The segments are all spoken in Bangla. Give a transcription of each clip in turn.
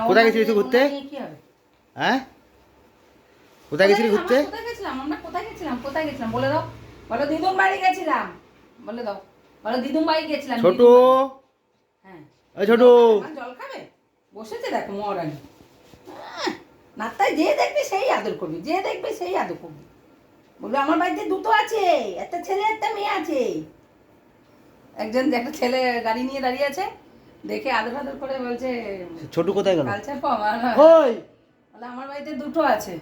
কোথায় গেছিলি তুই ঘুরতে? হ্যাঁ, কোথায় গেছিলি ঘুরতে? কোথায় গেছিলাম বলে দাও। বলো দিদুন বাড়ি গেছিলাম। বলে দাও। বলো দিদুন বাড়ি গেছিলাম। ছোটু, হ্যাঁ এই ছোটু, জল খাবে? বসেছে দেখো মহারানী। নাত্তায় যে দেখবি সেই আদর করবি, যে দেখবি সেই আদর করবি। বললো আমার বাড়িতে দুটো আছে, একটা ছেলে একটা মেয়ে আছে। একটা ছেলে গাড়ি নিয়ে দাঁড়িয়ে আছে, দেখে আদর আদর করে বলছে ছোটু কোথায় গেল? কালচার ওই বলে আমার বাড়িতে দুটো আছে।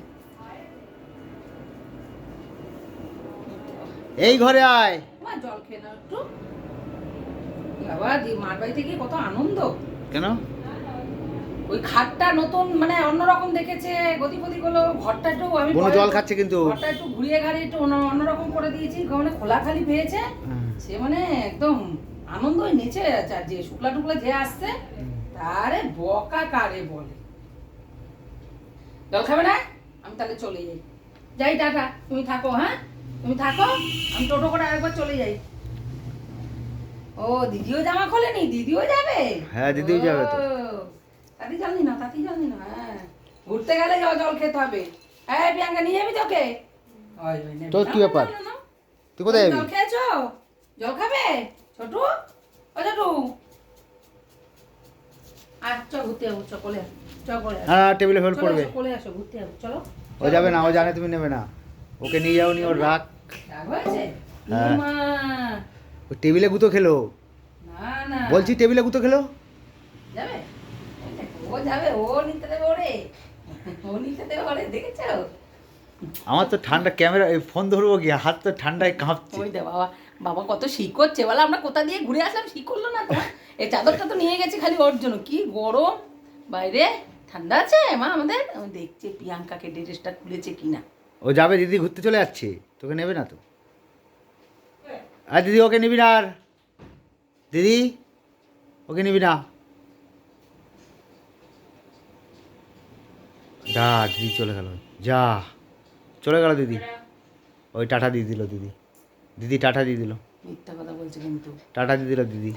এই ঘরে আয়। মা জল খেয়ে নাও একটু। বাবা মার বাড়িতে গিয়ে কত আনন্দ। কেন? ওই খাটটা নতুন মানে অন্যরকম দেখেছে, গতি গতি গুলো ঘরটা একটু আমি জল খাচ্ছে কিন্তু ঘরটা একটু ঘুরিয়ে ঘাড়িয়ে একটু অন্যরকম করে দিয়েছি, মানে খোলাখালি পেয়েছে। সে মানে একদম আনন্দ নেচে যাচ্ছে। আর যে শুক্লা টুকলা যে আসছে তারে বকা কারে বলে। জল খাবে না? আমি তাহলে চলে যাই। যাই, টাটা, তুমি থাকো। হ্যাঁ তুমি থাকো, আমি টোটো করে আরেকবার চলে যাই। ও দিদিও জামা খোলেনি? দিদিও যাবে? হ্যাঁ দিদিও যাবে তো। তাতি জল নি না, তাতি জল নি না। হ্যাঁ ঘুরতে গেলে জল খেতে হবে। হ্যাঁ প্রিয়াঙ্কা নিয়ে যাবি তোকে? তোর কি ব্যাপার? তুই কোথায় যাবি? জল খেয়েছো? জল খাবে ছোটু? ও ছোটু আচ্ছা ঘুরতে যাবো, চলে চলে হ্যাঁ টেবিলে ফেল পড়বে। চলে আসো ঘুরতে যাবো, চলো। ও যাবে না, ও জানে তুমি নেবে না। ওকে নিয়ে যাও নি, ওর রাগ। রাগ হয়েছে? হ্যাঁ। মা ও টেবিলে গুঁতো খেলো। না না বলছি টেবিলে গুঁতো খেলো। যাবে? ও যাবে, ও নিতে দেবে ওরে, ও নিতে দেবে ওরে, দেখেছো? আমার তো ঠান্ডা, ক্যামেরা ফোন ধরবো কি, হাত তো ঠান্ডায় কাঁপছে। ওই দে বাবা, বাবা কত শীত করছে বলে। আমরা কোথা দিয়ে ঘুরে আসলাম, শীত করলো না তোমার? এই চাদরটা তো নিয়ে গেছি খালি ওর জন্য। কি গরম বাইরে, ঠান্ডা আছে মা আমাদের। আমি দেখছি প্রিয়াঙ্কাকে ড্রেসটা খুলেছে কিনা। ও যাবে, দিদি ঘুরতে চলে যাচ্ছে, তোকে নেবে না তো। আর দিদি ওকে নিবি না, আর দিদি ওকে নিবি না। যা, দিদি চলে গেল, যা চলে গেল দিদি। ওই টাটা দিয়ে দিল দিদি, দিদি টাটা দিয়ে দিল, মিথ্যা কথা বলছে কিন্তু। টাটা দিয়ে দিল দিদি।